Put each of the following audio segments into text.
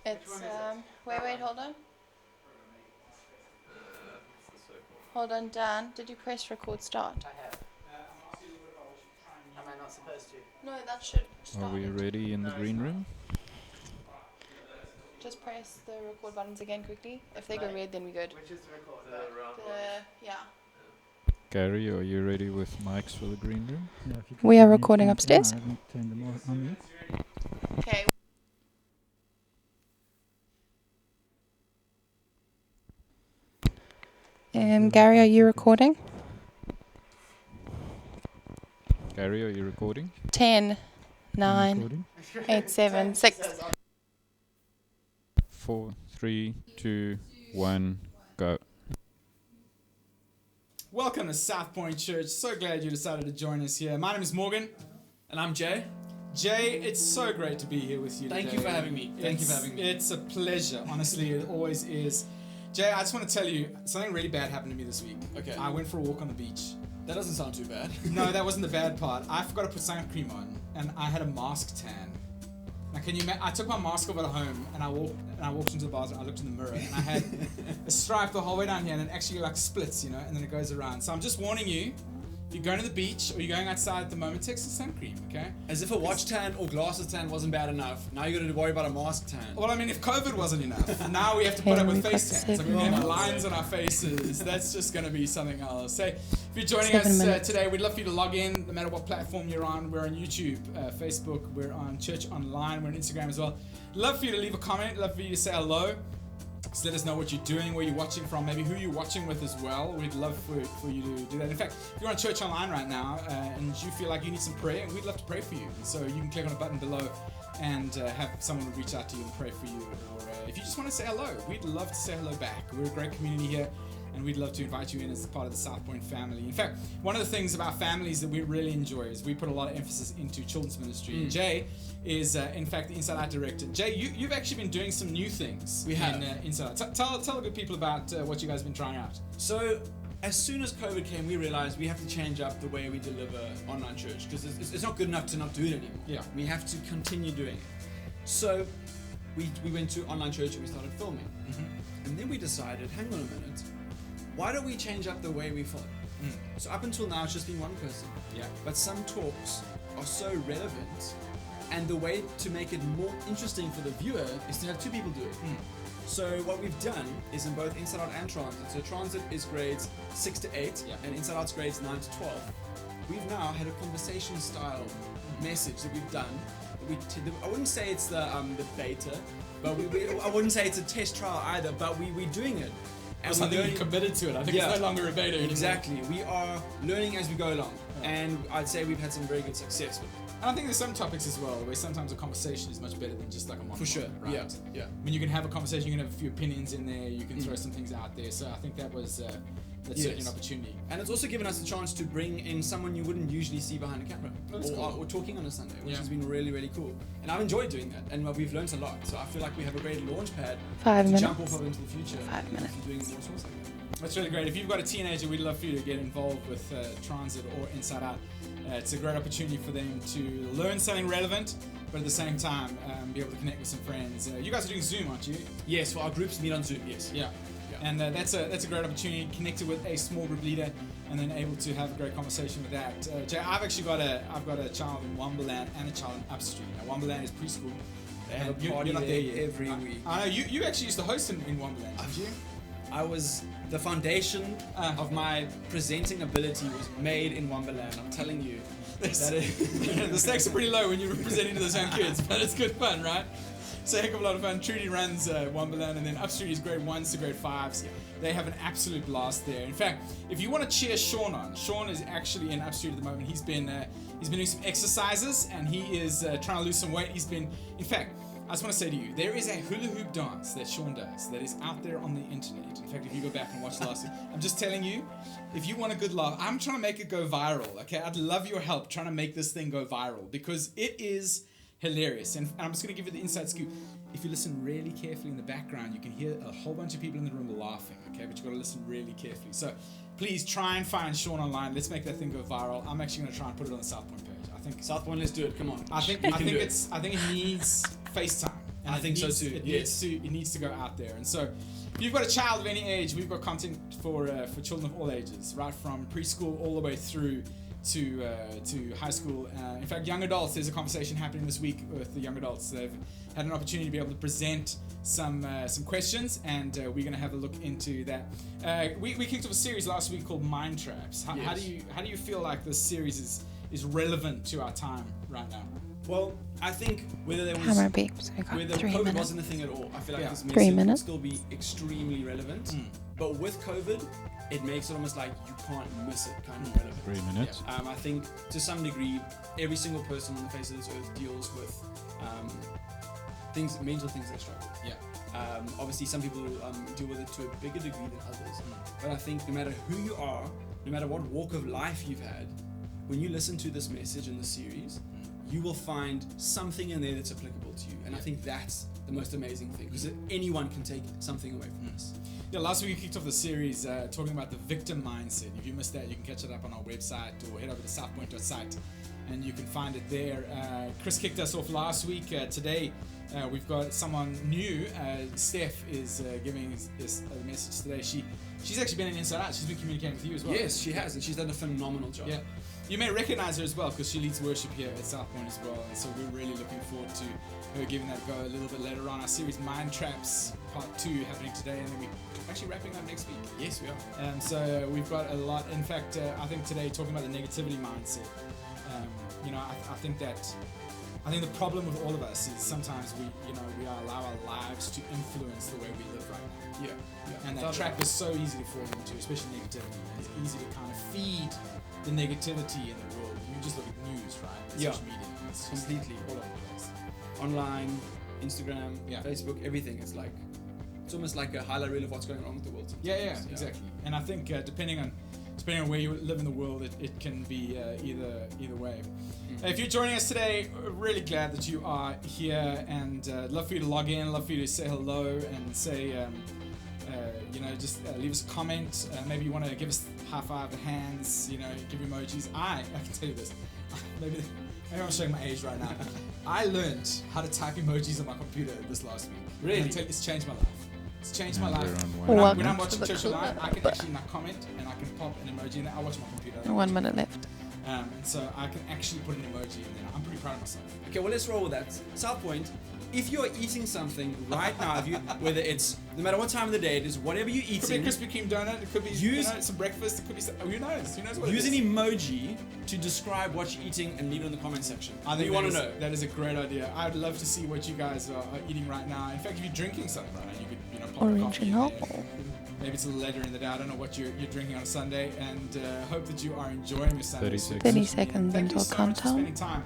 It's wait, hold on. Hold on, Dan. Did you press record start? I have. Am I not supposed to? No, that should start. Are we ready in the green room? Just press the record buttons again quickly. If they go red, then we're good. Which is the record? Yeah. Gary, are you ready with mics for the green room? Yeah, if you We could are turn it recording down, upstairs. I haven't turned them on yet. Okay. Gary, are you recording? Gary, are you recording? 10, I'm 9, recording. 8, 7, 6. 4, 3, 2, 1, go. Welcome to South Point Church. So glad you decided to join us here. My name is Morgan. And I'm Jay. Jay, it's so great to be here with you Thank today. you for having me. It's a pleasure. Honestly, it always is. Jay, I just want to tell you, something really bad happened to me this week. Okay. I went for a walk on the beach. That doesn't sound too bad. No, that wasn't the bad part. I forgot to put sun cream on, and I had a mask tan. Now, can you I took my mask off at home, and I walked into the bathroom, I looked in the mirror, and I had a stripe the whole way down here, and it actually like splits, you know, and then it goes around. So I'm just warning you, if you're going to the beach or you're going outside at the moment, take some sun cream, okay? As if a watch tan or glasses tan wasn't bad enough. Now you got to worry about a mask tan. Well, I mean, if COVID wasn't enough, now we have to put up with we've face got tans. I mean, we 7 have minutes. lines on our faces. That's just going to be something else. Hey, if you're joining 7 us minutes. today, we'd love for you to log in, no matter what platform you're on. We're on YouTube, Facebook, we're on Church Online, we're on Instagram as well. Love for you to leave a comment, love for you to say hello. Just let us know what you're doing, where you're watching from, maybe who you're watching with as well. We'd love for you to do that. In fact, if you're on Church Online right now and you feel like you need some prayer, we'd love to pray for you. And so you can click on a button below and have someone reach out to you and pray for you. Or if you just want to say hello, we'd love to say hello back. We're a great community here, and we'd love to invite you in as part of the South Point family. In fact, one of the things about families that we really enjoy is we put a lot of emphasis into children's ministry. Jay is, in fact, the Inside Out director. Jay, you've actually been doing some new things. We have. In Inside Out. Tell the good people about what you guys have been trying out. So, as soon as COVID came, we realized we have to change up the way we deliver online church because it's not good enough to not do it anymore. Yeah. We have to continue doing it. So, we went to online church and we started filming. And then we decided, hang on a minute, why don't we change up the way we film? So up until now, it's just been one person. Yeah. But some talks are so relevant, and the way to make it more interesting for the viewer is to have two people do it. So what we've done is in both Inside Out and Transit. So Transit is grades 6 to 8, and Inside Out's grades 9 to 12. We've now had a conversation style message that we've done. I wouldn't say it's the beta, but I wouldn't say it's a test trial either. But we're doing it. And something you've committed to it. I think it's no longer a beta anymore. Exactly. We are learning as we go along. And I'd say we've had some very good success with it. And I think there's some topics as well where sometimes a conversation is much better than just like a monologue. For sure. Right? Yeah. I mean, you can have a conversation, you can have a few opinions in there, you can throw some things out there. So I think that's certainly an opportunity. And it's also given us a chance to bring in someone you wouldn't usually see behind a camera or talking on a Sunday, which has been really, really cool. And I've enjoyed doing that, and we've learned a lot. So I feel like we have a great launch pad 5 to minutes. jump off of into the future. 5 minutes. Doing more sorts like that. That's really great. If you've got a teenager, we'd love for you to get involved with Transit or Inside Out. It's a great opportunity for them to learn something relevant, but at the same time, be able to connect with some friends. You guys are doing Zoom, aren't you? Yes, well, our groups meet on Zoom, yes. Yeah. And that's a great opportunity, connected with a small group leader, and then able to have a great conversation with that. Jay, I've actually got a child in Womberland and a child in Upstream. Now, Womberland is preschool. They have a You're party not there yet. every week. I know you actually used to host in Womberland, did you? I was the foundation of my presenting ability was made in Womberland. I'm telling you. The stakes are pretty low when you're presenting to those young kids, but it's good fun, right? It's a heck of a lot of fun. Trudy runs Womberland, and then Upstreet is grade 1s to grade 5s. They have an absolute blast there. In fact, if you want to cheer Sean on, Sean is actually in Upstreet at the moment. He's been doing some exercises, and he is trying to lose some weight. In fact, I just want to say to you, there is a hula hoop dance that Sean does that is out there on the internet. In fact, if you go back and watch the last one, I'm just telling you, if you want a good laugh, I'm trying to make it go viral, okay? I'd love your help trying to make this thing go viral because it is hilarious. And I'm just going to give you the inside scoop. If you listen really carefully in the background, you can hear a whole bunch of people in the room laughing, okay? But you've got to listen really carefully. So please try and find Sean online. Let's make that thing go viral. I'm actually going to try and put it on the South Point page. I think South Point, let's do it. Come on. I think it needs FaceTime, And I think so too. It needs to go out there. And so, if you've got a child of any age, we've got content for children of all ages, right from preschool all the way through to high school. In fact, young adults. There's a conversation happening this week with the young adults. They've had an opportunity to be able to present some questions, and we're going to have a look into that. We kicked off a series last week called Mind Traps. How do you feel like this series is relevant to our time right now? Well, I think whether there was Camera beeps. We got whether 3 COVID minutes. wasn't a thing at all, I feel like this 3 message would minutes. still be extremely relevant. But with COVID, it makes it almost like you can't miss it kind of relevant. 3 minutes. I think to some degree, every single person on the face of this earth deals with mental things they struggle with. Obviously, some people deal with it to a bigger degree than others. But I think no matter who you are, no matter what walk of life you've had, when you listen to this message in the series, you will find something in there that's applicable to you. And I think that's the most amazing thing, because anyone can take something away from this. Yeah, last week we kicked off the series talking about the victim mindset. If you missed that, you can catch it up on our website or head over to southpoint.site and you can find it there. Chris kicked us off last week. Today we've got someone new. Steph is giving us a message today. She's actually been in Inside Out. She's been communicating with you as well. Yes, she has, and she's done a phenomenal job. Yeah. You may recognize her as well because she leads worship here at South Point as well. And so we're really looking forward to her giving that a go a little bit later on. Our series Mind Traps Part 2 happening today, and then we're actually wrapping up next week. Yes, we are. And so we've got a lot. In fact, I think today talking about the negativity mindset. I think the problem with all of us is sometimes we allow our lives to influence the way we live right now. Yeah. And that trap is so easy to fall into, especially negativity. It's easy to kind of feed the negativity in the world. You just look at news, right? Social media. It's just Completely. all over the place. Online, Instagram, Yeah. Facebook, everything. It's almost like a highlight reel of what's going on with the world. Yeah, exactly. And I think depending on where you live in the world, it can be either way. If you're joining us today, really glad that you are here, and love for you to log in, love for you to say hello and say, just leave us a comment. Maybe you want to give us high five, the hands, give emojis. I can tell you this. Maybe I'm showing my age right now. I learned how to type emojis on my computer this last week. Really? It's changed my life. It's changed my life. We're on When I'm Welcome to watching the Church Alive, club. I can actually now comment and I can pop an emoji in there. I watch my computer. 1 minute left. And so I can actually put an emoji in there. I'm pretty proud of myself. Okay, well, let's roll with that. South Point, if you're eating something right now, whether it's, no matter what time of the day it is, whatever you're It could be a eating, Krispy Kreme donut. It could be some breakfast. It could be who knows? Who knows what use it an is? emoji to describe what you're eating and leave it in the comment section. I think we want to that know. is- That is a great idea. I'd love to see what you guys are eating right now. In fact, if you're drinking something right now, you could pop a coffee in Original. there. Maybe it's a little later in the day. I don't know what you're drinking on a Sunday, and hope that you are enjoying your Sunday. 30 seconds. 30 seconds Thank you until so much for countdown. spending time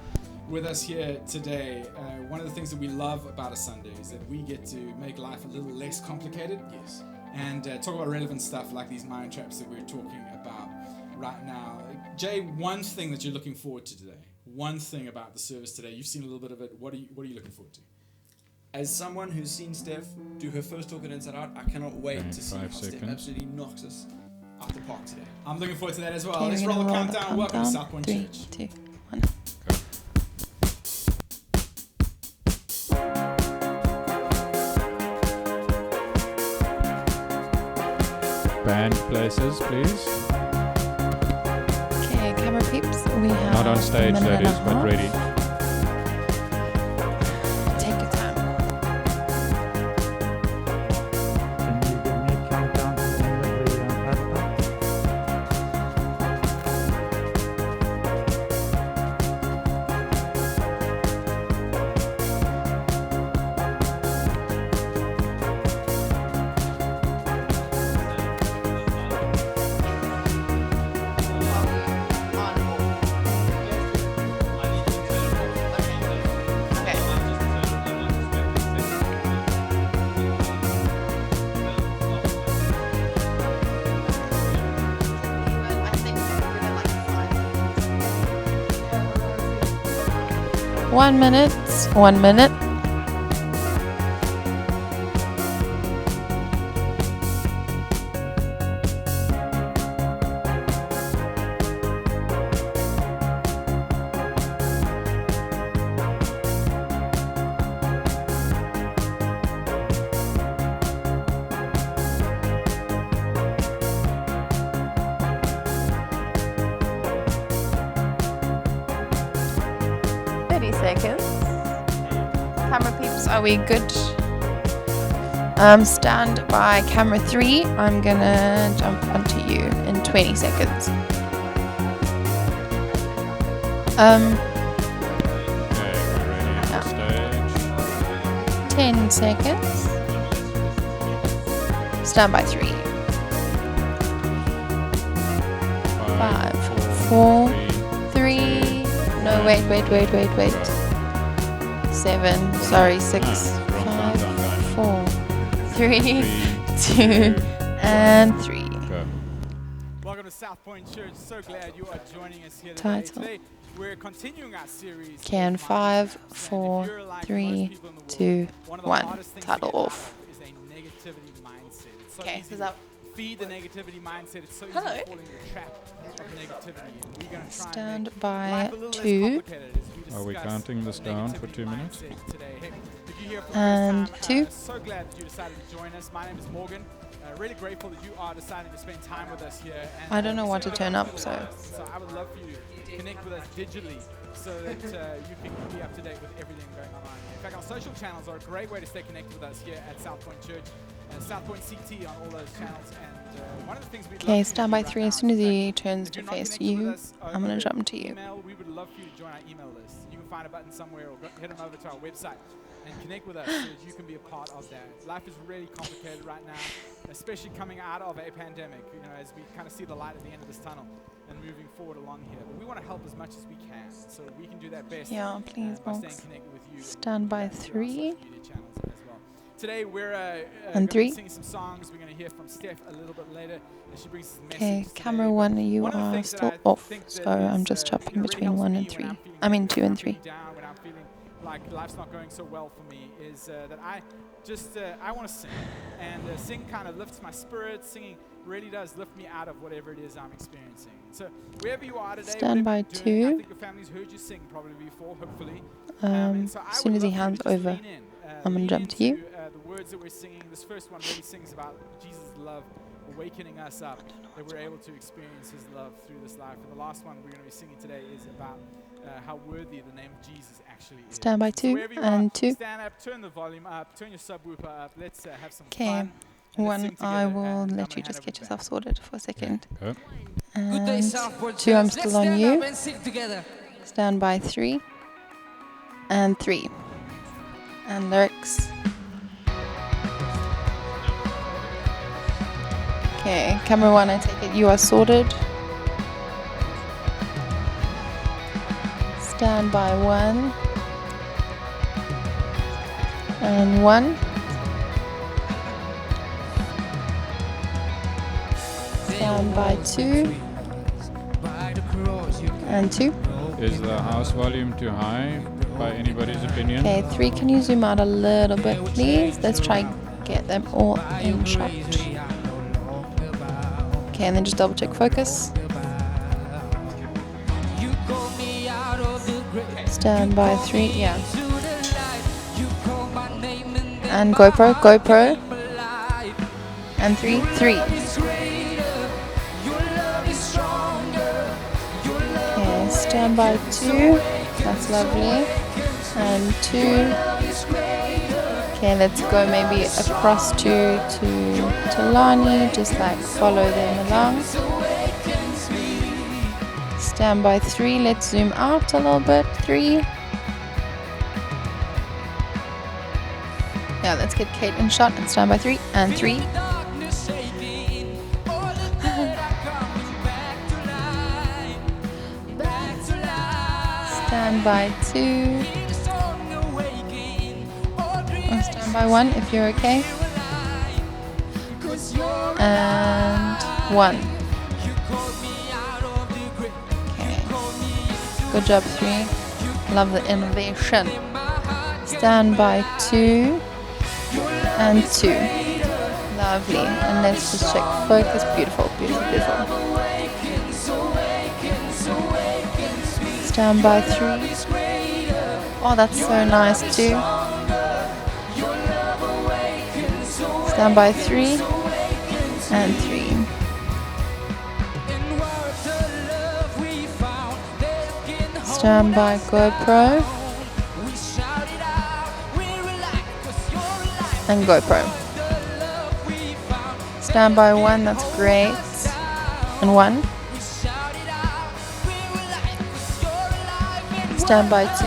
with us here today. One of the things that we love about a Sunday is that we get to make life a little less complicated. Yes. And talk about relevant stuff like these mind traps that we're talking about right now. Jay, one thing that you're looking forward to today, one thing about the service today, you've seen a little bit of it. What are you looking forward to? As someone who's seen Steph do her first talk at Inside Out, I cannot wait And to see how 5 Steph seconds. absolutely knocks us out the park today. I'm looking forward to that as well. Okay, Let's we're roll the gonna countdown. Welcome to South Point 3, Church. 2, 1. Band places, please. Okay, camera peeps. We have Not on stage, a minute that and is, a but half. ready. Take your time. Can you give me a countdown to the end of the platform? Okay. 1 minute. 1 minute. Camera peeps, are we good? Stand by camera 3. I'm gonna jump onto you in 20 seconds. Okay, we're ready on stage. 10 seconds. Stand by 3. 5, 4, 3. No, wait. 7. Sorry, 6, 5, 4, 3, 2, and 3. Go. Welcome to South Point Church. So glad you are joining us here today. Title. Today we're continuing our series. Can of 5, mindset. 4, And if you're like 3, most people in the world, 2, one of the 1. hardest things to Title get out off. of is a negativity mindset. It's so Okay, easy so to that. feed the negativity mindset. It's so easy Hello. to fall into the trap of negativity. And we're going to try and Stand make by life a little less 2. complicated as we Are we discuss counting this down for negativity 2 minutes? mindset today. Hey, if you're here for the And first 2. time, so glad that you decided to join us. My name is Morgan. Really grateful that you are deciding to spend time with us here. And I don't know what to turn up, so. So I would love for you to connect with us digitally so that you can be up to date with everything going on. In fact, our social channels are a great way to stay connected with us here at South Point Church, South Point CT on all those channels. And one of the things we'd Okay, love stand for by you to do 3. right As soon as now, in he fact, turns if to you're not face connected with you, us I'm gonna over jump to you. email, we would love for you to join our email list. You can find a button somewhere or head on over to our website and connect with us so that you can be a part of that. Life is really complicated right now, especially coming out of a pandemic, you know, as we kind of see the light at the end of this tunnel and moving forward along here. But we want to help as much as we can, so we can do that best Yeah, please, by staying box. connected with you. Stand by 3. Channels as well. Today we're And going to 3. be singing some songs. We're going to hear from Steph a little bit later as she brings us a Okay, message camera today. 1, you One of the are things that still I off, think that so I'm is, just jumping really between helps 1 me and when 3. I'm feeling I mean negative, 2 when and I'm 3. feeling down, when I'm feeling like life's not going so well for me, is that I just I want to sing, and sing kind of lifts my spirit. Singing really does lift me out of whatever it is I'm experiencing. So wherever you are today, Stand by whatever you're doing, I 2. think your family's heard you sing probably before, hopefully. As So I soon would as he love for you hands to just over, lean in, I'm gonna lean jump to you. into, the words that we're singing. This first one really sings about Jesus' love awakening us up, that we're able to experience His love through this life. And the last one we're going to be singing today is about how worthy the name of Jesus actually is. Stand by So 2 wherever you and are, 2. stand up, turn the volume up, turn your subwoofer up. Let's have some Okay, fun. And let's 1, sing I together, will and I'm let gonna you just hand get over yourself back. sorted for a second. Go. Good day, And Southport 2, I'm Church. still Let's on stand you. up and sing together. Stand by 3. And 3. And lyrics. Okay, camera 1, I take it you are sorted. Stand by 1. And 1. Stand by 2. And 2. Is the house volume too high, by anybody's opinion? Okay, 3, can you zoom out a little bit, please? Let's try and get them all in shot. Okay, and then just double check focus. Stand by 3, yeah. And GoPro. And 3, 3. Okay, stand by 2. That's lovely. And 2. Okay, let's go maybe across to Thulani, just like follow them along. Stand by 3, let's zoom out a little bit. 3. Yeah, let's get Kate in shot and stand by 3. And 3. Stand by 2. And stand by 1 if you're okay. And 1. Okay. Good job, 3. Love the innovation. Stand by 2. And 2. Lovely. And let's just check focus. Beautiful, beautiful, beautiful. Stand by 3. Oh, that's so nice too. Stand by 3. And 3. Stand by GoPro. and GoPro. Stand by 1, that's great. And 1. Stand by 2.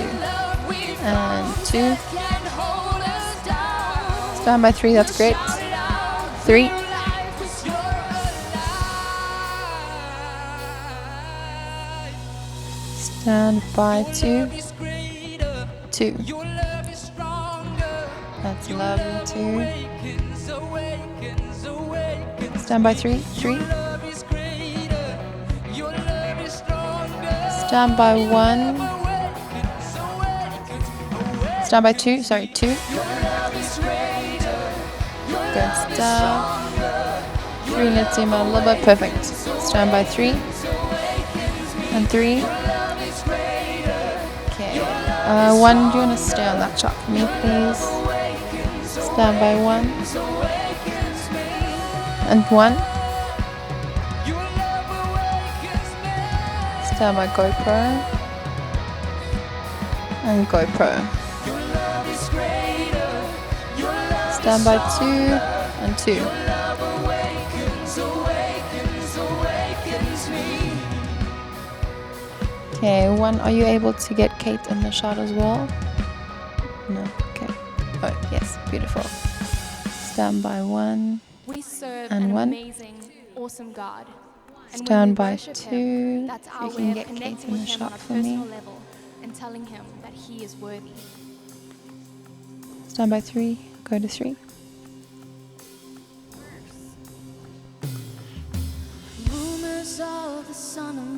And 2. Stand by 3, that's great. 3. Stand by 2. 2. That's lovely, 2. Stand by 3. 3. Stand by 1. Stand by 2. Sorry, 2. Good stuff. 3. Let's zoom out a little bit. Perfect. Stand by 3. And 3. Okay. 1. Do you want to stay on that shot for me, please? Stand by 1. And 1. Stand by GoPro. And GoPro. Stand by 2 and 2. Okay, 1. Are you able to get Kate in the shot as well? No. Okay. Oh, yes. Beautiful. Stand by 1. We serve And an 1. amazing, awesome God. And when Stand we by worship 2. Him, that's our You way can of get Kate connecting in the with Him on shot a for me. personal level and telling Him that He is worthy. Stand by 3. Go to 3.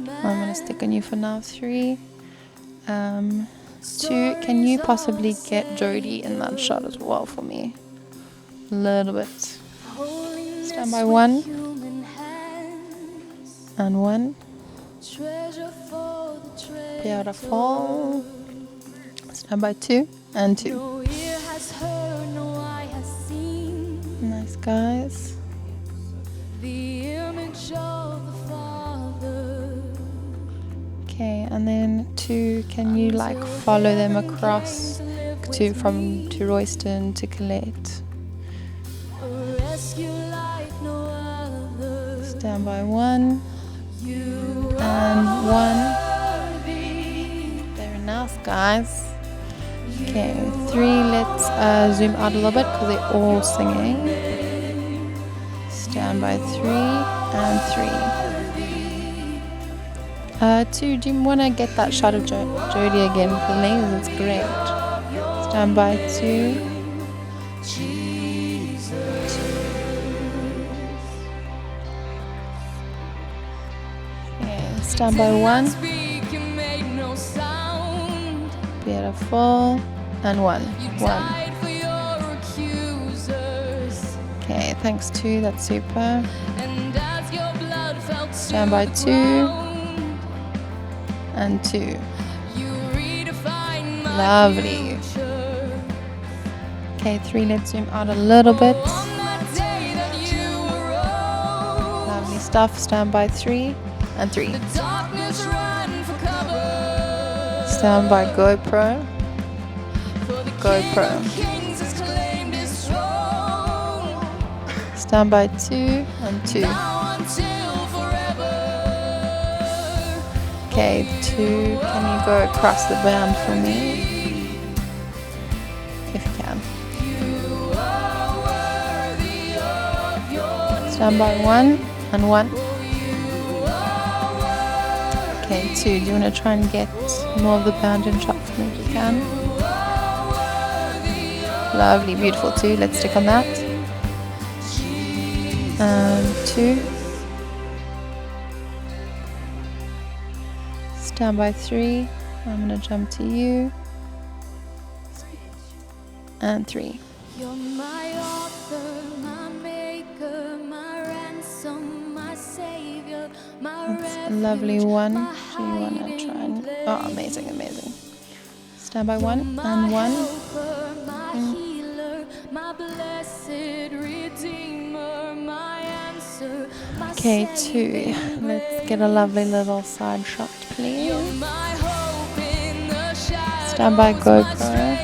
I'm going to stick on you for now. 3. 2. Can you possibly get Jodi in that shot as well for me? A little bit. Stand by 1. And 1. Beautiful. Stand by 2. And 2. Nice, guys. Okay, and then 2, can you like follow them across to Royston to Clivette? Stand by 1 and 1. Very nice, guys. Okay, 3. Let's zoom out a little bit because they're all singing. Stand by 3 and 3. 2, do you want to get that shot of Jodi again, please? It's great. Stand by 2. Okay, stand by 1. Beautiful. And 1. 1. Okay, thanks 2. That's super. Stand by 2. And 2. Lovely. Okay, 3. Let's zoom out a little bit. Lovely stuff. Stand by 3 and 3. Stand by GoPro. GoPro. Stand by 2 and 2. Okay, 2. Can you go across the band for me? If you can. Stand by 1 and 1. Okay, 2. Do you want to try and get more of the band in shot for me if you can? Lovely, beautiful 2. Let's stick on that. 2. Stand by 3. I'm going to jump to you. And 3. You're my author, my maker, my ransom, my savior, my That's a lovely 1. Do you want to try and... Oh, amazing, amazing. Stand by 1 and 1. my healer, my blessed redeemer, my answer, my Okay, 2. Let's get a lovely little side shot, please. Stand by GoPro.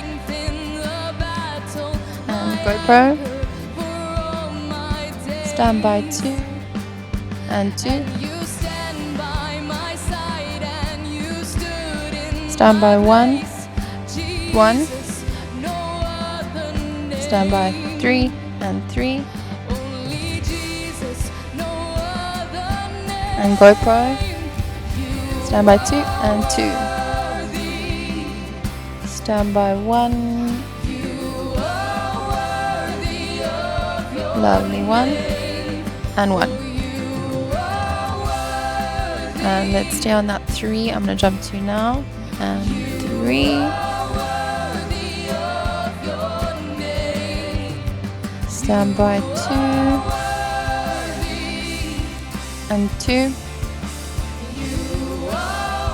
And GoPro. Stand by 2 and 2. Stand by 1, 1. Stand by 3 and 3. And GoPro. Stand by 2 and 2. Stand by 1. Lovely, 1 and 1. And let's stay on that 3. I'm gonna jump 2 now. And 3. Stand by 2 and 2.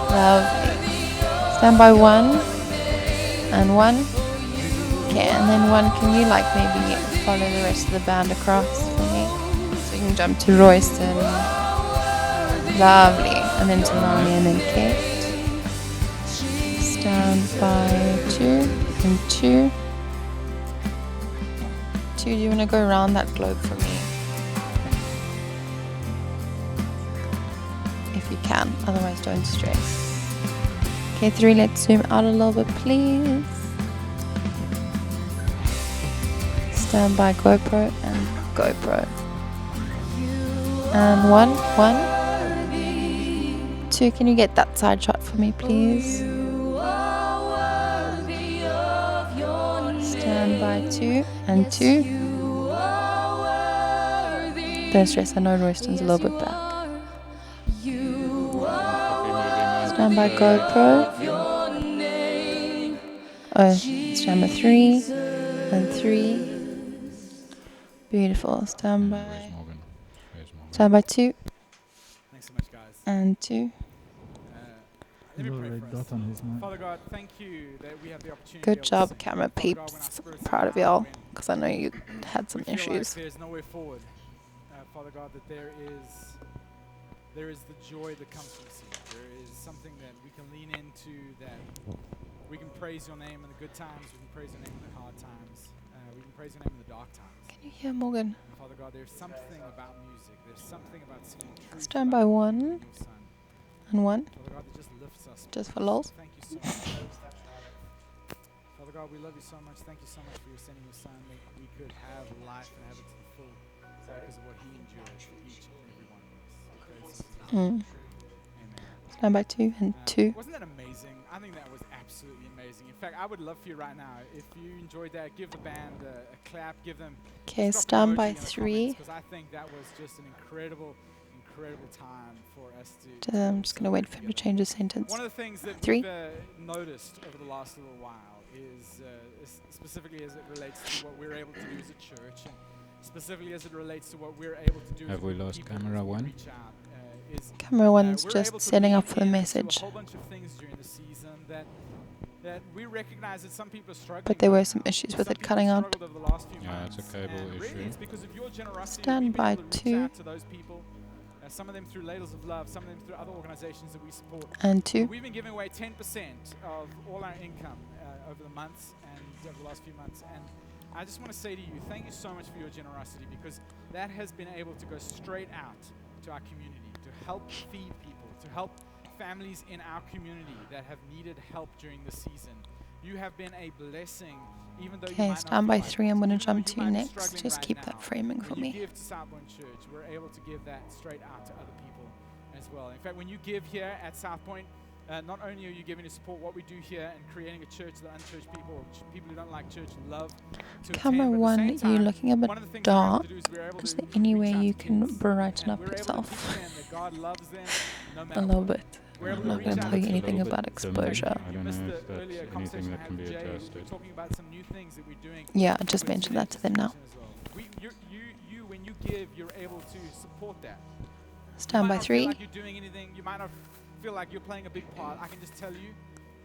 Lovely. Stand by 1 and 1. Okay, and then 1, can you like maybe follow the rest of the band across for me? So you can jump to Royston. Lovely. And then Thulani and then Kate. Stand by 2 and 2. 2, do you want to go around that globe for me? If you can, otherwise don't stress. Okay, 3, let's zoom out a little bit, please. Stand by GoPro and GoPro. And 1, 1. 2, can you get that side shot for me, please? Stand by 2 and 2. Don't stress, I know Royston's a little bit back. Stand by GoPro. Oh, stand by 3 and 3. Beautiful. Stand by. Where's Morgan? Where's Morgan? Stand by 2 Thanks so much, guys. and 2. Let me Little pray red for us. dot on his map. Father God, thank you that we have the opportunity. Good to be able to job, sing. camera Father God, when our peeps. spirits Proud are of down, y'all, when because I know you had some we feel issues. like there's nowhere forward. Father God, that there is the joy that comes from singing. There is something that we can lean into, that we can praise your name in the good times, we can praise your name in the hard times, we can praise your name in the dark times. Can you hear Morgan? And Father God, there's something about music, there's something about singing truth. Stand by about 1 your Son. and 1. Father God, that just lifts us. Just for lols. Thank you so much. Father God, we love you so much. Thank you so much for your sending your Son, that we could have life and have it to the full because of what he endured for each and every one of us. Praise him. Amen. Stand by 2 and 2. Wasn't that amazing? I think that was absolutely amazing. In fact, I would love for you right now, if you enjoyed that, give the band a clap, give them. Okay, drop an stand emoji by in the 3. Because I think that was just an incredible time for us to. I'm just going to wait for him to change his sentence. One of the things that 3. we've noticed over the last little while is specifically as it relates to what we're able to do as a church, and specifically as it relates to what we're able to do. Have as we people lost as camera we 1? reach out, is, Camera 1's we're just able to setting lean up for the into message. A whole bunch of things during the season that we recognize that some people are struggling. But there were right some now. issues with Some it people cutting out. struggled over the last few Yeah, it's a months, cable and really issue. it's because of your generosity. Stand We've been by able to reach 2 out to those people. Some of them through Ladles of Love, some of them through other organizations that we support. and 2. We've been giving away 10% of all our income over the months and over the last few months. And I just want to say to you, thank you so much for your generosity, because that has been able to go straight out to our community, to help feed people, to help families in our community that have needed help during the season. You have been a blessing, even though you Okay, might not stand feel by like 3. it. I'm going to Even though jump you to might be next. struggling Just right keep now. that framing for When you me. give to Southpoint Church, we're able to give that straight out to other people as well. In fact, when you give here at Southpoint, not only are you giving to support what we do here and creating a church that unchurched people or people who don't like church love to Camera attend, but at 1, the same you're time, looking a bit one of the things we're able dark. to do is we're able Is to there any reach way out you to can kids, brighten and up we're able to yourself teach them that God loves them no a matter little what. bit? We're able I'm to not reach going to out tell you to anything little about bit, exposure. I don't missed know the if that's earlier anything conversation that I can had be with Jay. adjusted. We're talking about some new things that we're doing. Yeah, I just with mentioned that to them now. as well. When you give, you're able to support that. Stand You might by not 3. feel like you're doing anything. You might not feel like you're playing a big part. I can just tell you,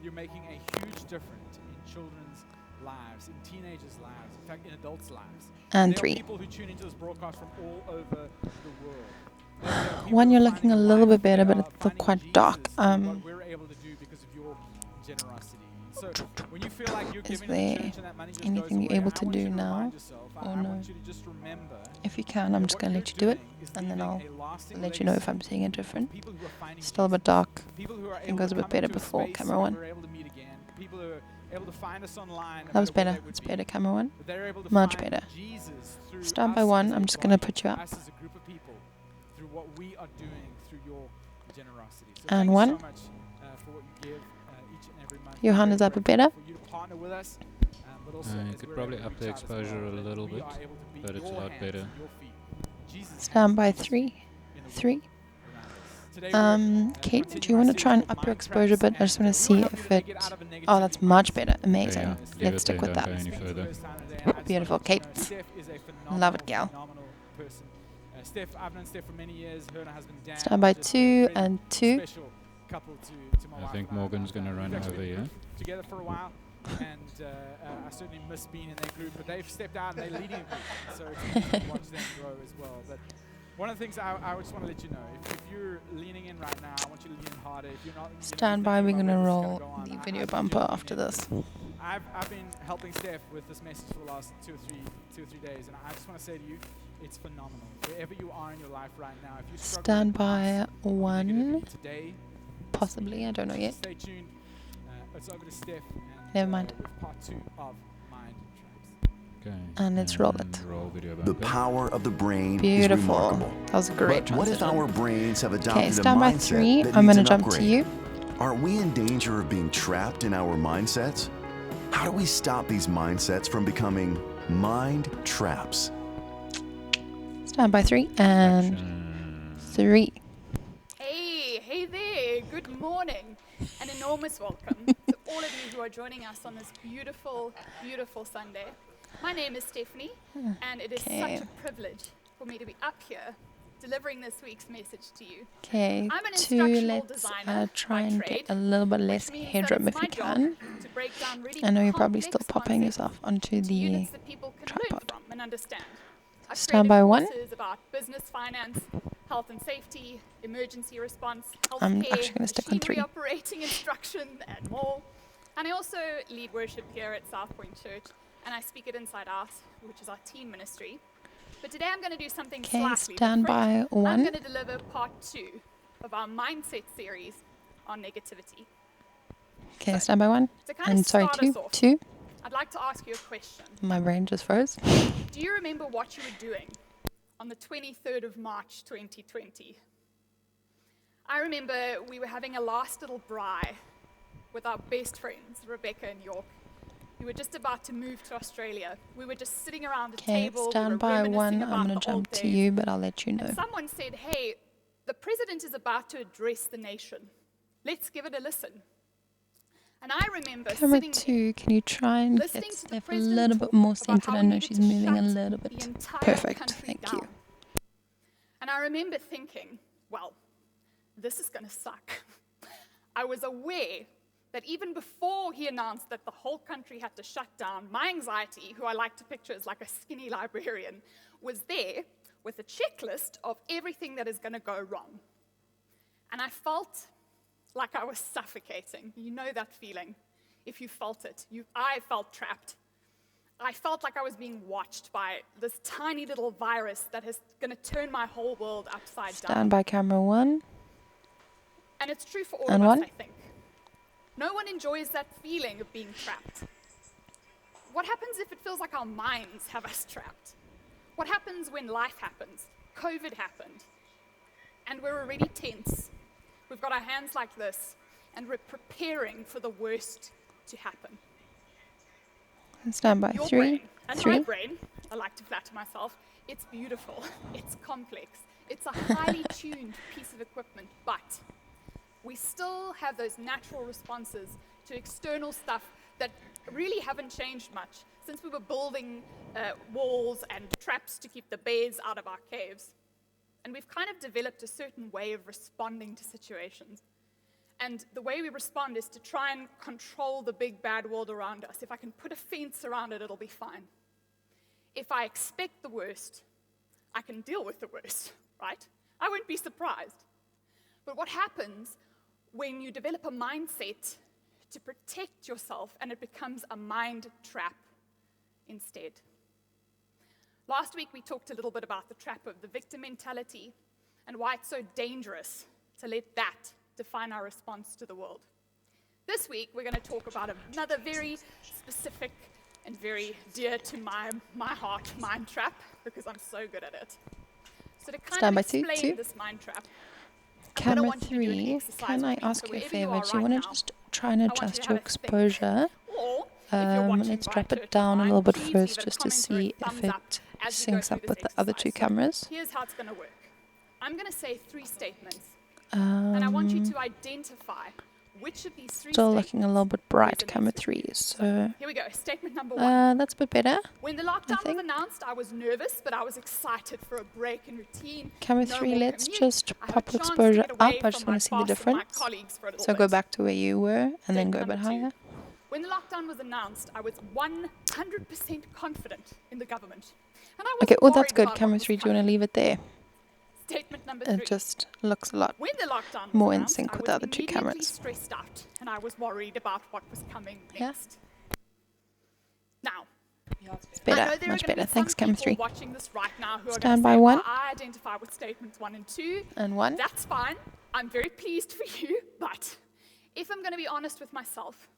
you're making a huge difference in children's lives, in teenagers' lives, in fact, in adults' lives. And there 3. are people who tune into this broadcast from all over the world. There are people 1, who you're are looking a finding little life. bit better, They but are it's still finding quite Jesus dark. through what we're able to do because of your generosity. So when you feel like you're Is giving to the there church and that money just anything goes you're away, able I to want do you to now, remind yourself, or I no? want you to just remember If you can, I'm just what going to you're let you do it, doing is and then I'll leaving a lasting let you know if legacy I'm seeing it for different. people who are finding Still a Jesus, bit dark. people who are It able goes to a bit come better into a before space camera where one. we're able to meet again, people who are able to find us online, no That was matter where better. they would It's be, better, camera one. that they're able to Much find better. Jesus through Start by us one. as a I'm just going to body, put you up. us as a group of people, through what we are doing through your generosity. So And thank one. you so much for what you give each and every month. Johan, We're is that very better? grateful for you to partner with us, but also You as could we're probably able to up the reach out as exposure well, a that little we bit, are able to be but it's a your lot hands better. and your feet. Jesus' Stand by hands, Jesus' 3. in the 3. world around us. Today we're, Kate, continuing do you our want to series try and called up your Mind exposure a Traps, bit? I just and want to we see wanna help if you to it... get out of a Oh, that's negativity much mindset. better. Amazing. Yeah, leave Let's it stick there, with don't that. go any Speak for the further. first time today, and I just Beautiful, wanna let you Kate. know, Steph is a phenomenal, Love it, gal. phenomenal person. Steph, I've known Steph for many years. Her and her husband Dan. Stand by are just 2 a really and 2. Special couple to my I wife think and Morgan's and our gonna family. run We've actually over been in here. group together for a while, and I certainly miss being in their group. But they've stepped out and they're leading a group, so it's amazing to watch them grow as well. But one of the things I just want to let you know, if you're leaning in right now, I want you to lean in harder. If you're not, Stand by. We're going to roll go on, the I video need you to bumper lean after in. this. I've been helping Steph with this message for the last two or three days, and I just want to say to you, it's phenomenal. Wherever you are in your life right now, if you struggle Stand in the past by or 1. negativity today, Possibly. I don't know yet. stay tuned. It's over to Steph, and Never mind. with part 2 of Mind Traps. Okay. And let's roll it. Roll video The bumper. power of the brain is Beautiful. remarkable. That was a great But what if transition. our brains have adopted Okay, a stand by mindset 3. that I'm needs going an to jump upgrade? to you. Are we in danger of being trapped in our mindsets? How do we stop these mindsets from becoming mind traps? Stand by 3 and Action. 3. Hey there, good morning. An enormous welcome to all of you who are joining us on this beautiful, beautiful Sunday. My name is Stephanie, and it is Okay. such a privilege for me to be up here delivering this week's message to you. Okay, I'm an 2. instructional Let's designer try by and trade, get a little bit less which means that headroom it's if my you job can. to break down really I know you're probably still complex popping concepts yourself onto to the units that people can learn tripod. from and understand. I've Stand created by 1. courses about business finance, health and safety, emergency response, I'm healthcare, actually gonna stick on machinery 3. operating instruction, and more. And I also lead worship here at South Point Church, and I speak at Inside Out, which is our teen ministry. But today I'm going to do something Okay, slightly stand different. by I'm 1. going to deliver part 2 of our mindset series on negativity. Okay, stand by 1. To kind And of sorry, start 2. us off, 2. I'd like to ask you a question. My brain just froze. Do you remember what you were doing on the 23rd of March 2020? I remember we were having a last little braai with our best friends, Rebecca and York. We were just about to move to Australia. We were just sitting around a Okay, table. stand we were by 1. reminiscing I'm about going the to old jump to days. you, but I'll let you know. And someone said, hey, the president is about to address the nation. Let's give it a listen. And I remember Camera sitting 2, can you try and listening get to the Steph a president little talk bit more about centered? how I we know needed she's to moving a shut little the bit. entire Perfect, country thank down. you. And I remember thinking, well, this is going to suck. I was aware that even before he announced that the whole country had to shut down, my anxiety, who I like to picture as like a skinny librarian, was there with a checklist of everything that is going to go wrong. And I felt like I was suffocating. You know that feeling. If you felt it, I felt trapped. I felt like I was being watched by this tiny little virus that is going to turn my whole world upside down. Stand by camera 1. And it's true for all And of us, 1. I think. No one enjoys that feeling of being trapped. What happens if it feels like our minds have us trapped? What happens when life happens? COVID happened. And we're already tense. We've got our hands like this, and we're preparing for the worst to happen. And stand by Your 3. brain and 3. my brain, I like to flatter myself, it's beautiful, it's complex, it's a highly tuned piece of equipment, but we still have those natural responses to external stuff that really haven't changed much since we were building walls and traps to keep the bears out of our caves. And we've kind of developed a certain way of responding to situations. And the way we respond is to try and control the big bad world around us. If I can put a fence around it, it'll be fine. If I expect the worst, I can deal with the worst, right? I won't be surprised. But what happens when you develop a mindset to protect yourself, and it becomes a mind trap instead. Last week we talked a little bit about the trap of the victim mentality and why it's so dangerous to let that define our response to the world. This week we're going to talk about another very specific and very dear to my heart mind trap, because I'm so good at it. So to kind Stand by of two, explain two. this mind trap, Camera want you to do an 3, exercise can I with me. ask So you a wherever you favor? are Do you right want now, to just try and I want you adjust to your have a think. exposure? Or if you're watching Let's via drop it Toit down a online, little bit please first leave a just to comment or a see if thumbs up it as we go syncs through up this with the other two exercise. So cameras. here's how it's going to work. I'm going to say 3 statements, and I want you to identify which of these 3 Still statements looking a little bit bright, resonates camera with 3, you. so Here we go. Statement number 1. that's a bit better. When the lockdown was think. announced, I was nervous, but I was excited for a break in routine. Camera No 3, more let's commute. just I have pop a chance to exposure get away up. I just from my want to see the boss and my difference. colleagues for a little So go bit. back to where you were and then go a Statement bit number 2. higher. When the lockdown was announced, I was 100% confident in the government. And I wasn't Okay, oh, that's worried good. about Camera what was 3, do you want to coming. leave it there? Statement number 3. It just looks a lot When the lockdown was more in announced, sync I with was the other two immediately cameras. stressed out, and I was worried about what was coming Yeah. next. Now, It's I know better, there are much gonna better. be Thanks, some camera people 3. watching this right now who are Stand going by to say, one. "Well, I identify with statements 1 and 2. And 1. That's fine. I'm very pleased for you, but if I'm going to be honest with myself,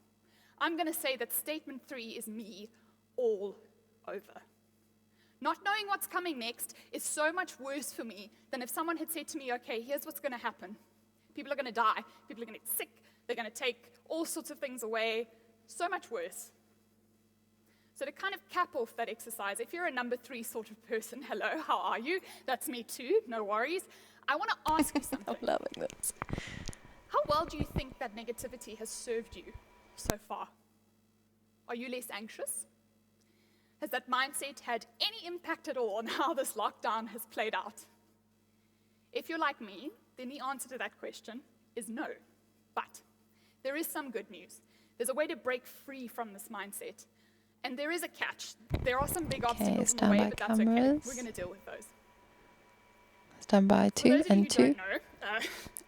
I'm going to say that statement 3 is me all over. Not knowing what's coming next is so much worse for me than if someone had said to me, okay, here's what's going to happen. People are going to die. People are going to get sick. They're going to take all sorts of things away. So much worse. So to kind of cap off that exercise, if you're a number 3 sort of person, hello, how are you? That's me too, no worries. I want to ask you something. I'm loving this. How well do you think that negativity has served you so far? Are you less anxious? Has that mindset had any impact at all on how this lockdown has played out? If you're like me, then the answer to that question is no. But there is some good news. There's a way to break free from this mindset. And there is a catch. There are some big obstacles in the way, standby but that's okay. cameras. We're going to deal with those. Stand by For 2 those of you and who 2. don't know,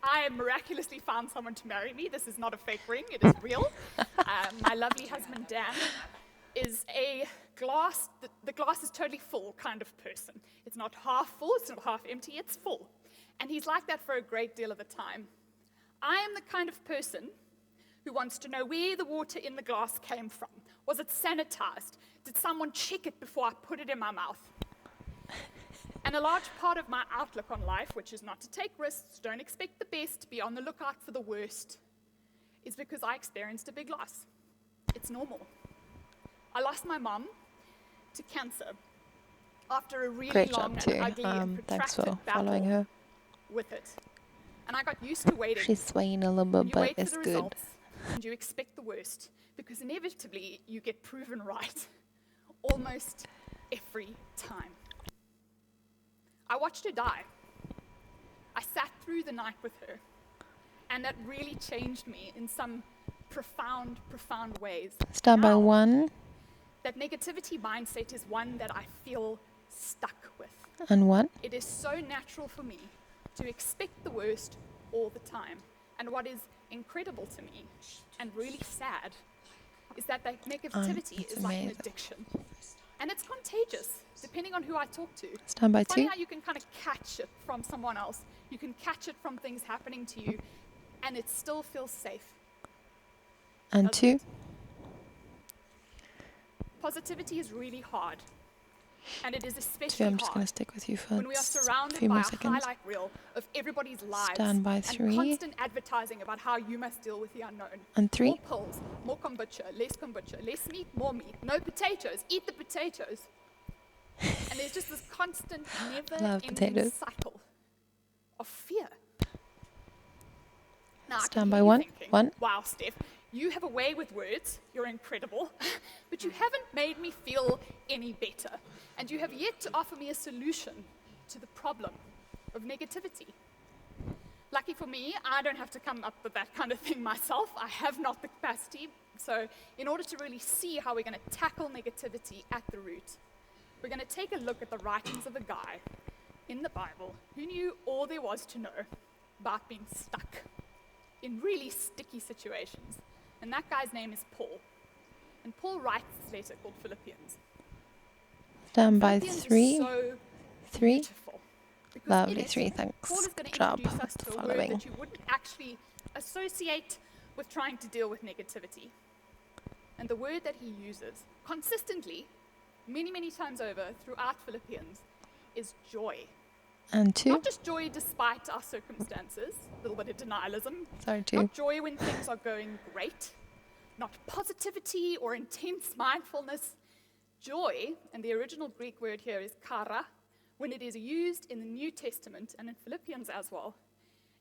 I miraculously found someone to marry me. This is not a fake ring, it is real. My lovely husband, Dan, is a glass, the glass is totally full kind of person. It's not half full, it's not half empty, it's full. And he's like that for a great deal of the time. I am the kind of person who wants to know where the water in the glass came from. Was it sanitized? Did someone check it before I put it in my mouth? And a large part of my outlook on life, which is not to take risks, don't expect the best, be on the lookout for the worst, is because I experienced a big loss. It's normal. I lost my mom to cancer after a really Great long job too. and ugly and Thanks protracted for following battle her. with it. And I got used to waiting. She's swaying a little And bit, you but wait it's for the good. results, and you expect the worst, because inevitably you get proven right almost every time. I watched her die. I sat through the night with her, and that really changed me in some profound, profound ways. Stand by Now, 1 that negativity mindset is one that I feel stuck with. and 1. It is so natural for me to expect the worst all the time. And what is incredible to me and really sad is that negativity it's is like an amazing. addiction. And it's contagious, depending on who I talk to. Stand by Funny 2 how you can kind of catch it from someone else. You can catch it from things happening to you, and it still feels safe. and 2. Positivity is really hard. And it is 2, especially I'm just going to hard stick with you for when we are a surrounded few by more a seconds. highlight reel of everybody's lives Stand by and 3 constant advertising about how you must deal with the unknown. and 3. More pills, more kombucha, less meat, more meat, no potatoes, eat the potatoes. And there's just this constant, Love never-ending potatoes. cycle of fear. Now, I can Stand by hear you 1. thinking, 1. wow, Steph, you have a way with words, you're incredible, but you haven't made me feel any better. And you have yet to offer me a solution to the problem of negativity. Lucky for me, I don't have to come up with that kind of thing myself. I have not the capacity. So in order to really see how we're going to tackle negativity at the root, we're going to take a look at the writings of a guy in the Bible who knew all there was to know about being stuck in really sticky situations. And that guy's name is Paul. And Paul writes this letter called Philippians. Stand by Philippians is 3. so 3. beautiful. Because Lovely, in it, 3. Paul Thanks. is going Good to job. introduce us to a word Following. that you wouldn't actually associate with trying to deal with negativity. And the word that he uses consistently, many, many times over throughout Philippians, is joy. And 2. Not just joy despite our circumstances, a little bit of denialism. Sorry, 2. Not joy when things are going great. Not positivity or intense mindfulness. Joy, and the original Greek word here is kara, when it is used in the New Testament and in Philippians as well,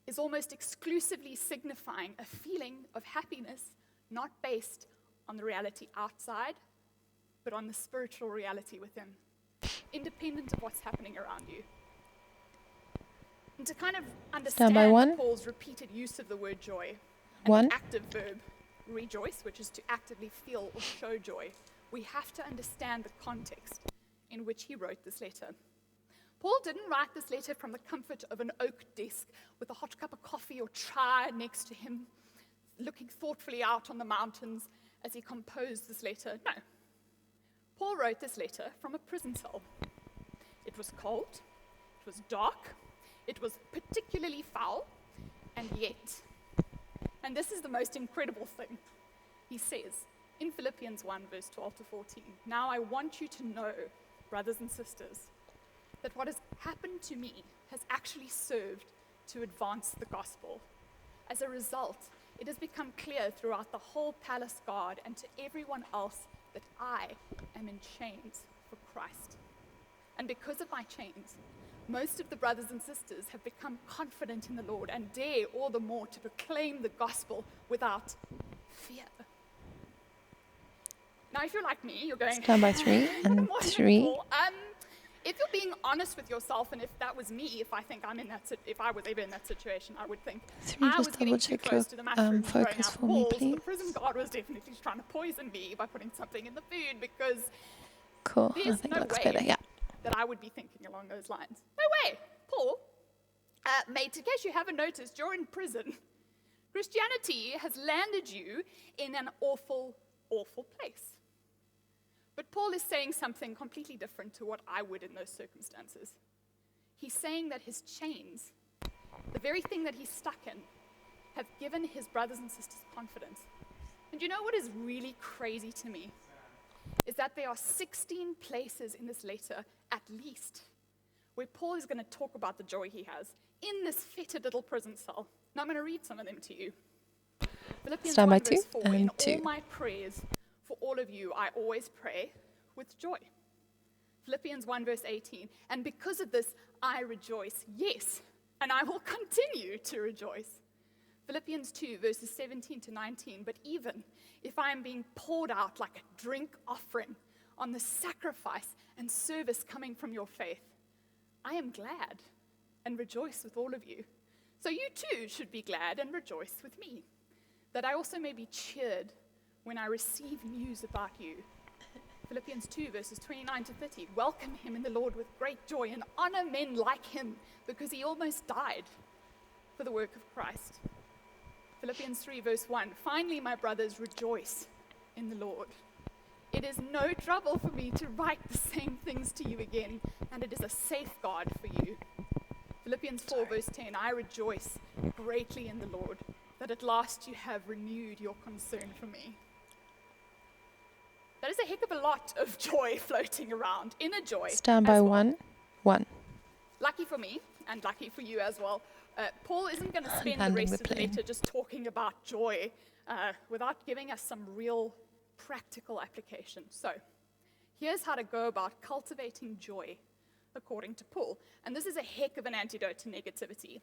is almost exclusively signifying a feeling of happiness not based on the reality outside, but on the spiritual reality within, independent of what's happening around you. And to kind of Stand by understand 1. Paul's repeated use of the word joy, and 1. the active verb rejoice, which is to actively feel or show joy, we have to understand the context in which he wrote this letter. Paul didn't write this letter from the comfort of an oak desk with a hot cup of coffee or chai next to him, looking thoughtfully out on the mountains as he composed this letter. No. Paul wrote this letter from a prison cell. It was cold, it was dark, it was particularly foul, and yet, and this is the most incredible thing, he says in Philippians 1, verse 12 to 14, "Now I want you to know, brothers and sisters, that what has happened to me has actually served to advance the gospel. As a result, it has become clear throughout the whole palace guard and to everyone else that I am in chains for Christ. And because of my chains, most of the brothers and sisters have become confident in the Lord and dare all the more to proclaim the gospel without fear." Now, if you're like me, you're going, Stand by 3 and "What, 3. Paul?" If you're being honest with yourself, and if that was me, if I was ever in that situation, I would think 3, I was just getting double too check close your to the mushroom, throwing focus out for me, walls. please. The prison guard was definitely trying to poison me by putting something in the food, because Cool. I there's think no it looks way better. Yeah. that I would be thinking along those lines. No way. Paul, mate, in case you haven't noticed, you're in prison. Christianity has landed you in an awful, awful place. But Paul is saying something completely different to what I would in those circumstances. He's saying that his chains, the very thing that he's stuck in, have given his brothers and sisters confidence. And you know what is really crazy to me? Is that there are 16 places in this letter, at least, where Paul is going to talk about the joy he has in this fetid little prison cell. Now I'm going to read some of them to you. Philippians Stand 1 by verse 2 4, and "In 2. all my prayers for all of you, I always pray with joy." Philippians 1 verse 18, "And because of this, I rejoice, yes, and I will continue to rejoice." Philippians 2 verses 17 to 19, "But even if I am being poured out like a drink offering on the sacrifice and service coming from your faith, I am glad and rejoice with all of you. So you too should be glad and rejoice with me, that I also may be cheered when I receive news about you." Philippians 2 verses 29 to 30, "Welcome him in the Lord with great joy and honor men like him, because he almost died for the work of Christ." Philippians 3 verse 1, "Finally, my brothers, rejoice in the Lord. It is no trouble for me to write the same things to you again, and it is a safeguard for you." Philippians 4 verse 10, "I rejoice greatly in the Lord, that at last you have renewed your concern for me." That is a heck of a lot of joy floating around, inner joy. Stand by as well. 1. 1. Lucky for me, and lucky for you as well, Paul isn't going to spend the Landing rest the of the plane. letter just talking about joy without giving us some real practical application. So, here's how to go about cultivating joy according to Paul. And this is a heck of an antidote to negativity.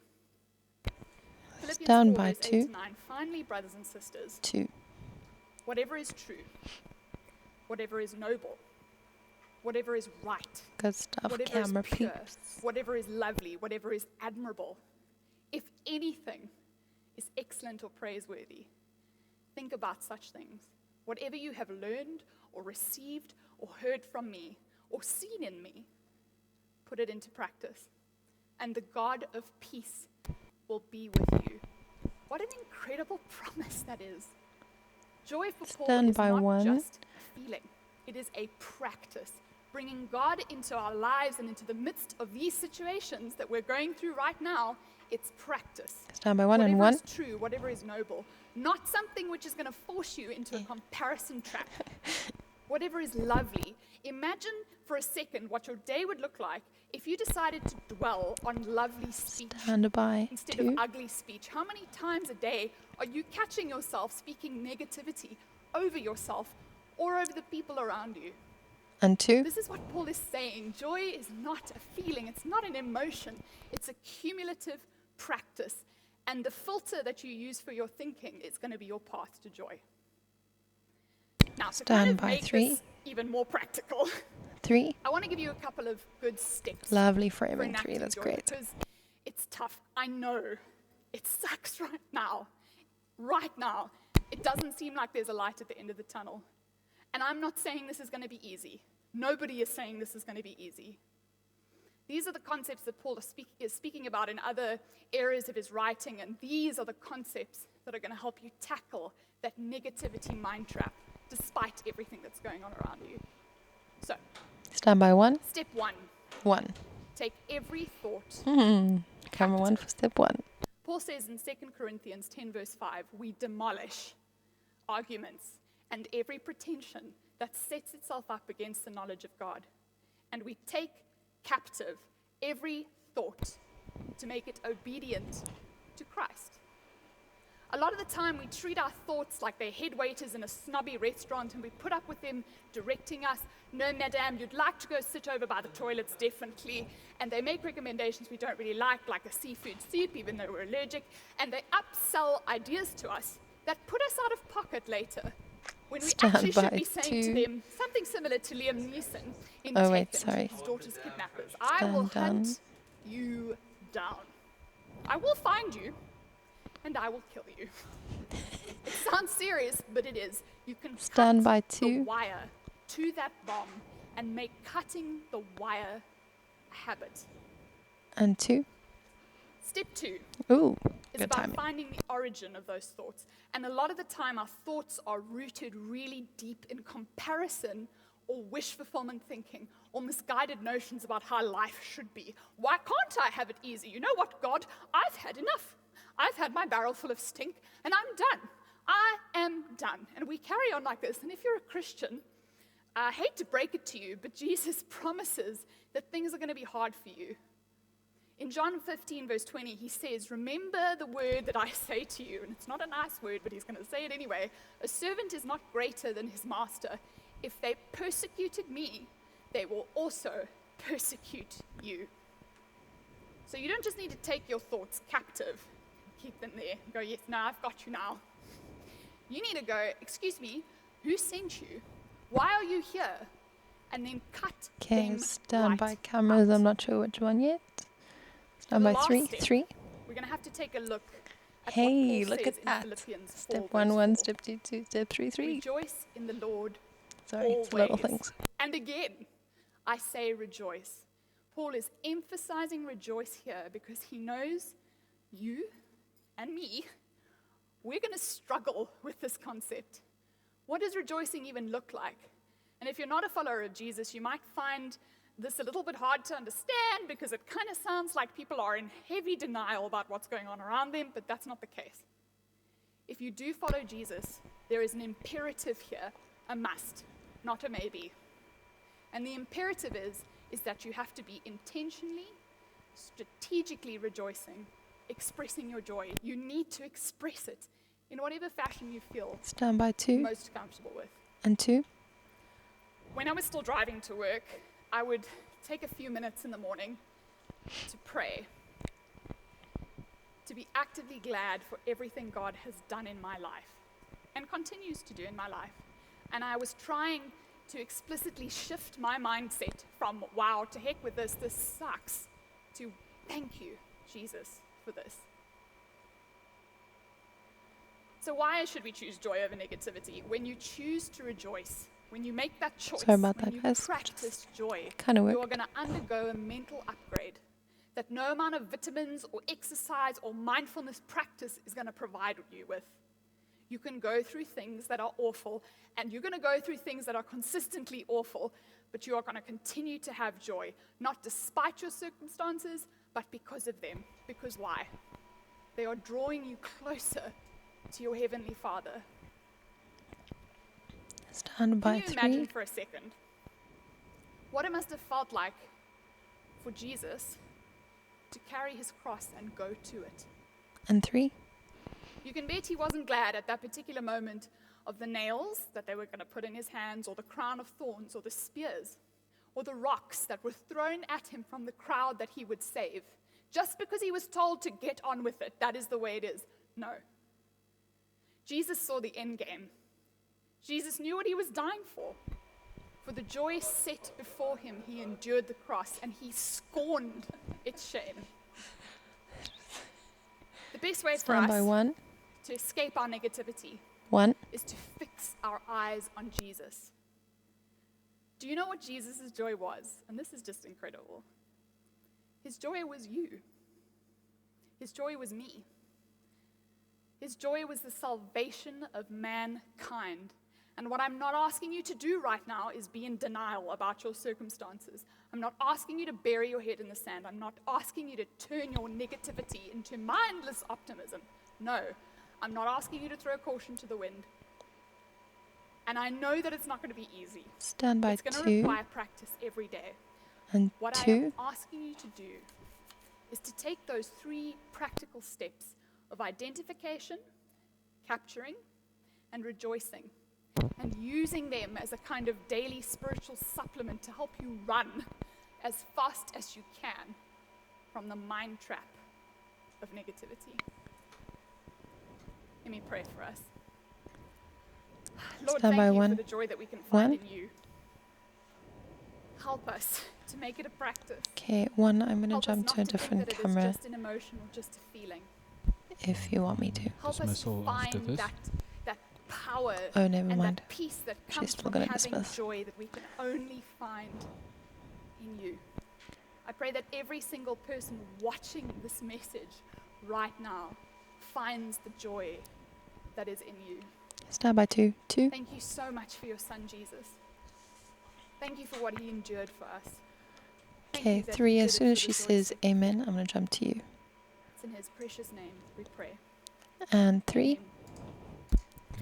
Philippians Stand 4 by verse 8 2. to 9. "Finally, brothers and sisters, 2. whatever is true, whatever is noble, whatever is right, Good stuff. whatever Camera is pure, peeps. whatever is lovely, whatever is admirable, if anything is excellent or praiseworthy, think about such things. Whatever you have learned or received or heard from me or seen in me, put it into practice, and the God of peace will be with you." What an incredible promise that is. Joy for Paul Stand is by not one. just a feeling. It is a practice. Bringing God into our lives and into the midst of these situations that we're going through right now, it's practice. Stand by one and Whatever one. is true, whatever is noble. Not something which is going to force you into a comparison trap. Whatever is lovely. Imagine for a second what your day would look like if you decided to dwell on lovely speech Stand by instead two. of ugly speech. How many times a day are you catching yourself speaking negativity over yourself or over the people around you? And two. This is what Paul is saying. Joy is not a feeling, it's not an emotion, it's a cumulative practice. And the filter that you use for your thinking is going to be your path to joy. Now, to kind Stand of by make three. this even more practical, 3. I want to give you a couple of good steps. Lovely for framing. 3. enacting That's joy, great. Because it's tough. I know. It sucks right now. Right now. It doesn't seem like there's a light at the end of the tunnel. And I'm not saying this is going to be easy. Nobody is saying this is going to be easy. These are the concepts that Paul is speaking about in other areas of his writing, and these are the concepts that are going to help you tackle that negativity mind trap, despite everything that's going on around you. So, Stand by 1. step 1, 1. take every thought. Camera 1 for step 1. Paul says in 2 Corinthians 10 verse 5, we demolish arguments and every pretension that sets itself up against the knowledge of God. And we take captive every thought to make it obedient to Christ. A lot of the time we treat our thoughts like they're head waiters in a snobby restaurant, and we put up with them directing us. No, madam, you'd like to go sit over by the toilets, definitely. And they make recommendations we don't really like a seafood soup, even though we're allergic. And they upsell ideas to us that put us out of pocket later, when we Stand actually should by be saying to 2. them something similar to Liam Neeson in Oh, wait, Taken, sorry. his daughter's kidnappers. I will Stand down. hunt you down. I will find you, and I will kill you. It sounds serious, but it is. You can Stand cut by the 2. wire to that bomb and make cutting the wire a habit. And 2. Step 2 Ooh, is good about timing. finding the origin of those thoughts. And a lot of the time, our thoughts are rooted really deep in comparison or wish fulfillment thinking or misguided notions about how life should be. Why can't I have it easy? You know what, God? I've had enough. I've had my barrel full of stink, and I'm done. I am done. And we carry on like this. And if you're a Christian, I hate to break it to you, but Jesus promises that things are going to be hard for you. In John 15, verse 20, he says, remember the word that I say to you. And it's not a nice word, but he's going to say it anyway. A servant is not greater than his master. If they persecuted me, they will also persecute you. So you don't just need to take your thoughts captive, keep them there, and go, yes, no, I've got you now. You need to go, excuse me, who sent you? Why are you here? And then cut Okay, them stand right by cameras. out. I'm not sure which one yet. For Stand the by last 3. step, 3. We're going to have to take a look at Hey, what Paul look says at that. in Philippians 4, Step verse 1, 1. 4. Step 2, 2. Step 3, 3. Rejoice in the Lord Sorry, always. it's little things. And again, I say rejoice. Paul is emphasizing rejoice here because he knows you and me, we're going to struggle with this concept. What does rejoicing even look like? And if you're not a follower of Jesus, you might find this a little bit hard to understand because it kind of sounds like people are in heavy denial about what's going on around them, but that's not the case. If you do follow Jesus, there is an imperative here, a must, not a maybe. And the imperative is that you have to be intentionally, strategically rejoicing, expressing your joy. You need to express it in whatever fashion you feel Stand by 2. most comfortable with. And 2. When I was still driving to work, I would take a few minutes in the morning to pray, to be actively glad for everything God has done in my life and continues to do in my life. And I was trying to explicitly shift my mindset from, wow, to heck with this sucks, to thank you, Jesus, for this. So why should we choose joy over negativity? When you choose to rejoice, when you make that choice, Sorry about when that, you guys. practice joy, Kinda you are worked. going to undergo a mental upgrade that no amount of vitamins or exercise or mindfulness practice is going to provide you with. You can go through things that are awful, and you're going to go through things that are consistently awful, but you are going to continue to have joy, not despite your circumstances, but because of them. Because why? They are drawing you closer to your Heavenly Father. Stand by Can you imagine 3 for a second what it must have felt like for Jesus to carry his cross and go to it? and 3. You can bet he wasn't glad at that particular moment of the nails that they were going to put in his hands, or the crown of thorns, or the spears, or the rocks that were thrown at him from the crowd that he would save, just because he was told to get on with it. That is the way it is. No. Jesus saw the end game. Jesus knew what he was dying for. For the joy set before him, he endured the cross, and he scorned its shame. The best way for Stand by us 1. to escape our negativity 1. is to fix our eyes on Jesus. Do you know what Jesus' joy was? And this is just incredible. His joy was you. His joy was me. His joy was the salvation of mankind. And what I'm not asking you to do right now is be in denial about your circumstances. I'm not asking you to bury your head in the sand. I'm not asking you to turn your negativity into mindless optimism. No, I'm not asking you to throw caution to the wind. And I know that it's not going to be easy. Stand by It's going to 2 require practice every day. and What I 2. am asking you to do is to take those 3 practical steps of identification, capturing, and rejoicing, and using them as a kind of daily spiritual supplement to help you run as fast as you can from the mind trap of negativity. Let me pray for us. Lord, Stand thank by you 1. for the joy that we can find 1. in you. Help us to make it a practice. Okay, 1. I'm going to Help us jump not to a think different that camera it is just an emotion or just a feeling. if you want me to. Help us Dismissal after find this. that power Oh, never and mind. that peace that She's comes still from gonna having dismiss. joy that we can only find in you. I pray that every single person watching this message right now finds the joy that is in you. Stand by 2. 2. Thank you so much for your son, Jesus. Thank you for what he endured for us. Thank Okay, you that 3. he As did it soon as for she the says joy's sake. amen, I'm going to jump to you. It's in his precious name we pray. And 3. Amen.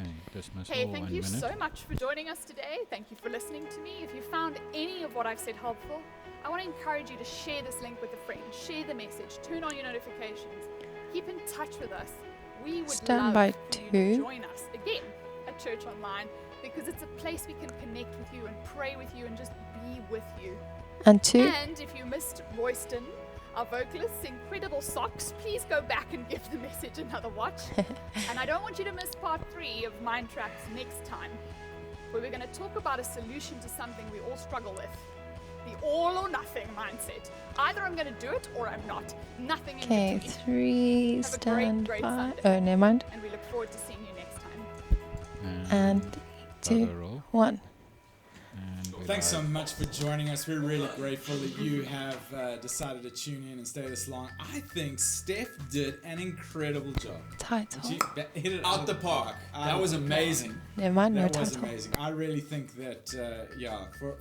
Okay, dismissal, Hey, thank 1 you minute. so much for joining us today. Thank you for listening to me. If you found any of what I've said helpful, I want to encourage you to share this link with a friend. Share the message. Turn on your notifications. Keep in touch with us. We would Stand love by for you 2. to join us again at Church Online, because it's a place we can connect with you and pray with you and just be with you. And 2. And if you missed Royston, our vocalist's incredible socks, please go back and give the message another watch. And I don't want you to miss part 3 of Mind Traps next time, where we're going to talk about a solution to something we all struggle with. The all or nothing mindset. Either I'm going to do it or I'm not. Nothing in Okay, between. 3. Have a Stand great by. Sunday. Oh, never mind. And we look forward to seeing you next time. And 2. Brother roll. 1. And we Thanks so live. much for joining us. We're really grateful that you have decided to tune in and stay this long. I think Steph did an incredible job. Title. She hit it Out the park. That was amazing. Never mind, no That was title. amazing. I really think that,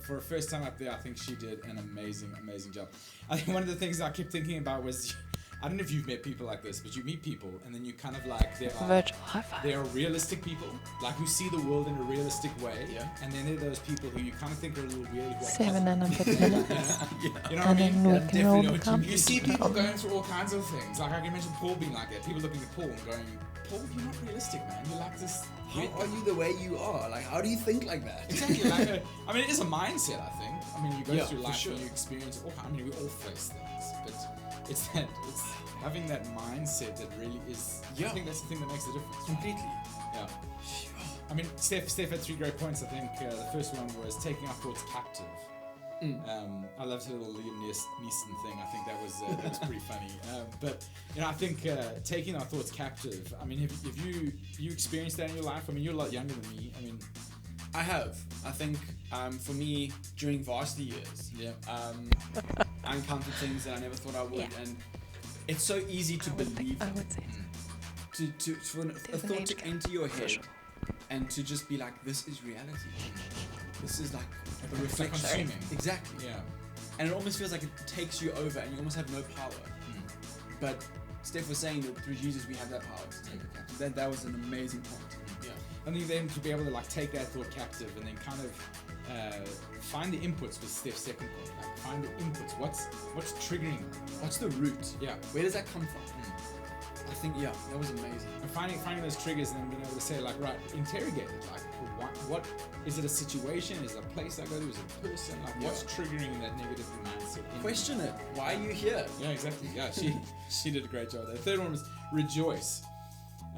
for a first time up there, I think she did an amazing, amazing job. I think one of the things I kept thinking about was, I don't know if you've met people like this, but you meet people and then you kind of like, Virtual high five. there are realistic people, like who see the world in a realistic way. Yeah. And then there are those people who you kind of think are a little weird. who are 7 and a bit positive. minutes. You know what I And mean? then we Yeah, can definitely all know what become you see people people. going through all kinds of things. Like I can mention Paul being like that. People looking at Paul and going, Paul, you're not realistic, man. You're like this. How are you the way you are? Like, how do you think like that? Exactly. Like I mean, it is a mindset, I think. I mean, you go Yeah, through for life sure. and you experience all. I mean, we all face things, but it's having that mindset that really is. I Yeah. think that's the thing that makes the difference. Completely. Yeah. I mean, Steph had 3 great points. I think the first one was taking our thoughts captive. I loved her little Liam Neeson thing. I think that was pretty funny. But I think taking our thoughts captive. I mean, have you experienced that in your life? I mean, you're a lot younger than me. I mean, I have. I think for me, during varsity years, yeah. I encountered things that I never thought I would. Yeah. And it's so easy to believe I them. would say. for a thought to enter your head and to just be like, this is reality. This is like a reflection. Consuming. Exactly. Yeah. And it almost feels like it takes you over and you almost have no power. But Steph was saying that through Jesus we have that power to take it captive. That was an amazing point. Yeah. I think then to be able to like take that thought captive and then kind of find the inputs with Steph's second point. Like find the inputs. What's triggering? What's the root? Yeah. Where does that come from? I think that was amazing. And finding those triggers and then being able to say like, right, interrogate it. Like, what is it? A situation? Is it a place I go to? Is it a person? Like, what's triggering that negative mindset? Question it. Why are you here? Yeah, exactly. Yeah, she did a great job there. The third one was rejoice.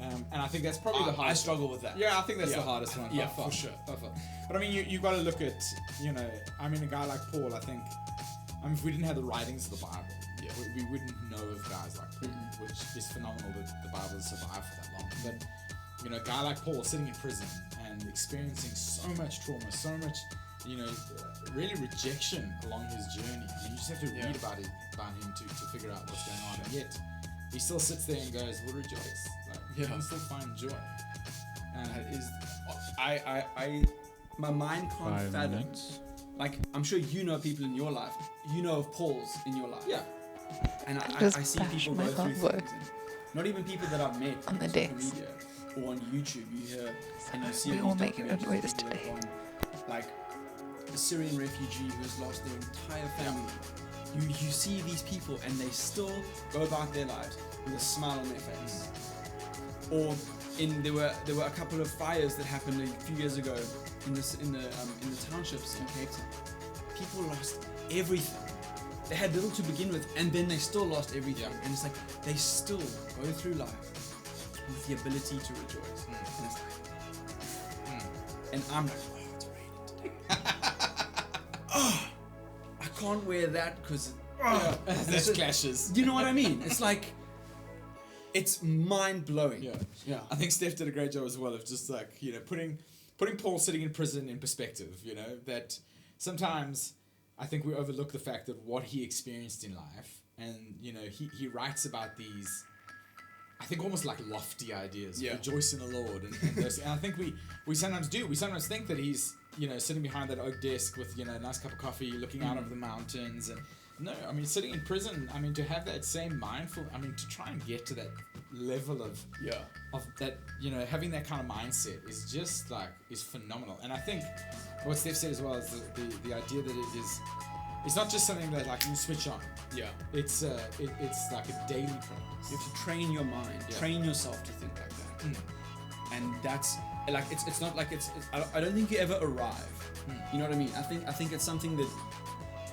And I think that's probably the hardest. I struggle with that. Yeah, I think that's the hardest one. Yeah, for sure. But I mean, you got to look at, a guy like Paul. I think, if we didn't have the writings of the Bible, we wouldn't know of guys like Paul, which is phenomenal that the Bible has survived for that long. But a guy like Paul sitting in prison and experiencing so much trauma, so much, really rejection along his journey. I mean, you just have to read about him to figure out what's going on. And yet, he still sits there and goes, "We'll rejoice." Like, you can still find joy. My mind can't 5 fathom. minutes. Like, I'm sure you know people in your life. You know of Pauls in your life. Yeah. And I Just see bash people my go through artwork. things. And not even people that I've met On the on social decks. media or on YouTube. You hear and you see We these all make it documentaries on of Royston people that today. have gone, like a Syrian refugee who has lost their entire family. You see these people and they still go about their lives with a smile on their face. Or there were a couple of fires that happened a few years ago in the townships in Cape Town. People lost everything. They had little to begin with, and then they still lost everything. And it's like they still go through life with the ability to rejoice. And it's like, and I'm like, oh, it's raining today. Oh, I can't wear that because There's clashes. You know what I mean? It's like, it's mind blowing. Yeah. I think Steph did a great job as well of just like, putting Paul sitting in prison in perspective, that sometimes I think we overlook the fact that what he experienced in life, and, he writes about these, I think almost like lofty ideas, rejoice in the Lord, and those, and I think we sometimes do. We sometimes think that he's, sitting behind that oak desk with, a nice cup of coffee, looking out over the mountains, and no, I mean, sitting in prison, I mean, to have that same to try and get to that level of that, having that kind of mindset is just like, is phenomenal. And I think what Steph said as well is the idea that it's not just something that like you switch on. Yeah. It's like a daily practice. You have to train your mind, train yourself to think like that. And that's like, it's not like I don't think you ever arrive. You know what I mean? I think it's something that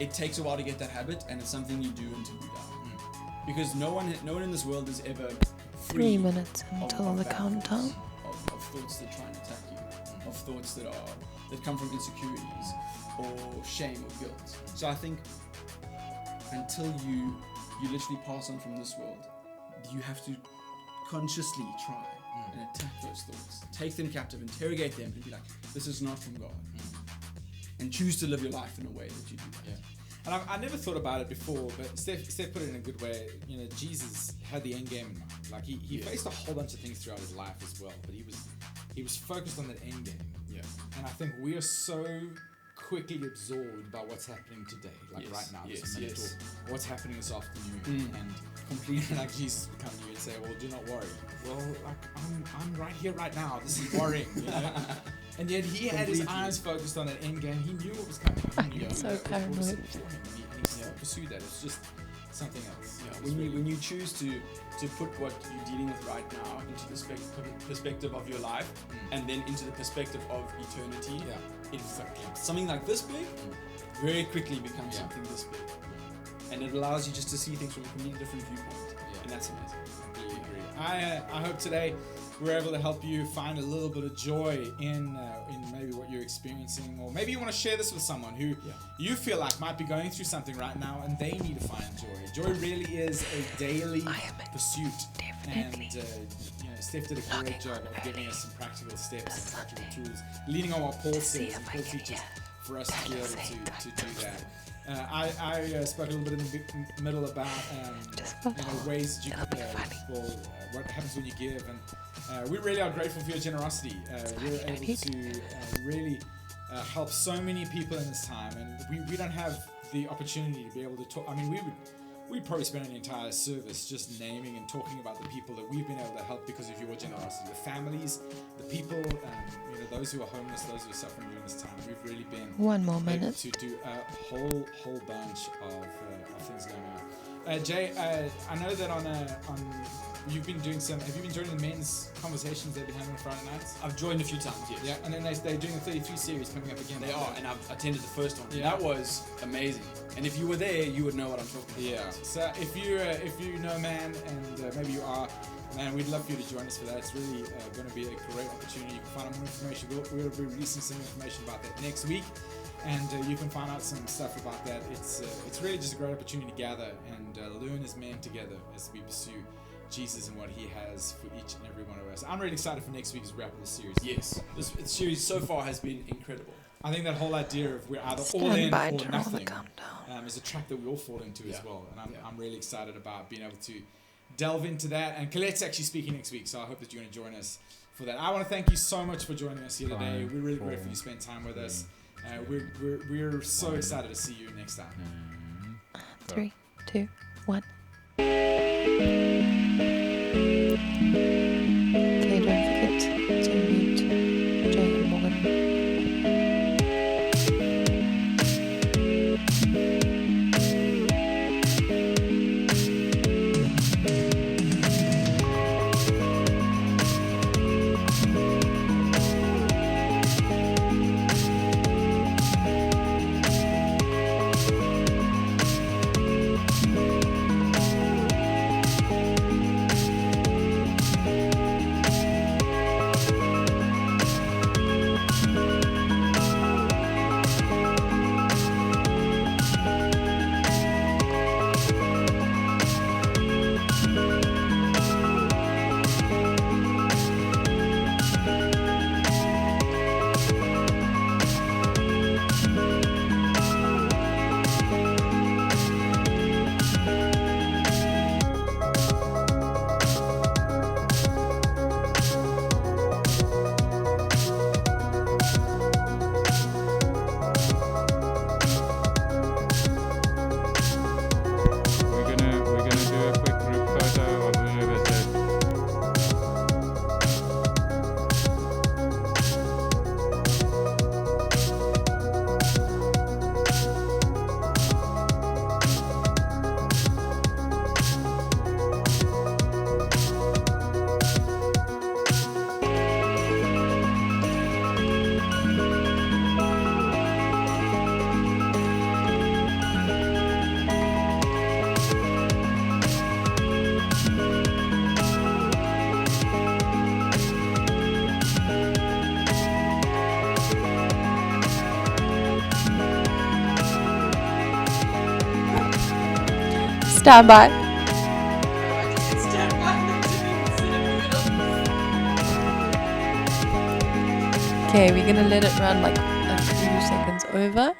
it takes a while to get that habit, and it's something you do until you die. Because no one in this world is ever free 3 minutes until of the bad countdown. thoughts, of thoughts that try and attack you, of thoughts that come from insecurities or shame or guilt. So I think until you literally pass on from this world, you have to consciously try and attack those thoughts, take them captive, interrogate them, and be like, this is not from God. And choose to live your life in a way that you do that. And I never thought about it before, but Steph put it in a good way. Jesus had the end game in mind. Like he faced a whole bunch of things throughout his life as well, but he was focused on that end game. Yeah. And I think we are so quickly absorbed by what's happening today, like right now, this minute, or what's happening this afternoon, and completely like Jesus would come to you and say, "Well, do not worry." Well, like I'm right here, right now. This is worrying, And yet he had his eyes focused on that end game. He knew what was coming. He knew so paranoid. And he pursued that. It's just something else. When you choose to put what you're dealing with right now into the perspective of your life, and then into the perspective of eternity, it's something like this big very quickly becomes something this big, and it allows you just to see things from a completely different viewpoint, and that's amazing. I completely agree. I hope today we're able to help you find a little bit of joy in maybe what you're experiencing, or maybe you want to share this with someone who you feel like might be going through something right now and they need to find joy. Joy really is a daily pursuit. Definitely. And Steph did a great job of giving us some practical steps and practical tools, leaning on what Paul says and Paul teaches for us to be able to do that. I spoke a little bit in the middle about ways that you what happens when you give, and we really are grateful for your generosity. We're able to really help so many people in this time, and we don't have the opportunity to be able to talk. I mean, we'd probably spend an entire service just naming and talking about the people that we've been able to help because of your generosity. The families, the people, those who are homeless, those who are suffering during this time. We've really been able to do a whole bunch of things going on. Jay, I know that on you've been doing some. Have you been joining the men's conversations they've been having on Friday nights? I've joined a few times, yes. Yeah, and then they're doing the 33 series coming up again. They are, and I've attended the first one. Yeah. That was amazing. And if you were there, you would know what I'm talking about. Yeah. So if you know a man, and maybe you are, man, we'd love for you to join us for that. It's really going to be a great opportunity. You can find out more information. We'll be releasing some information about that next week. And you can find out some stuff about that. It's really just a great opportunity to gather and learn as men together as we pursue Jesus and what He has for each and every one of us. I'm really excited for next week's wrap of the series. Yes, this series so far has been incredible. I think that whole idea of we're either all in or nothing is a trap that we all fall into as well. And I'm really excited about being able to delve into that. And Colette's actually speaking next week, so I hope that you're going to join us for that. I want to thank you so much for joining us here today. We're really grateful you spent time with us. We're so excited to see you next time. 3, 2, 1. Okay, don't forget to mute Jay and Morgan. Stand by. Okay, we're gonna let it run like a few seconds over.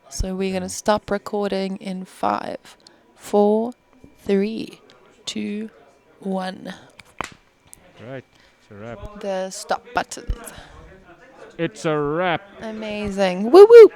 So we're gonna stop recording in 5, 4, 3, 2, 1. Right, it's a wrap. The stop button. It's a wrap. Amazing. Woo woo!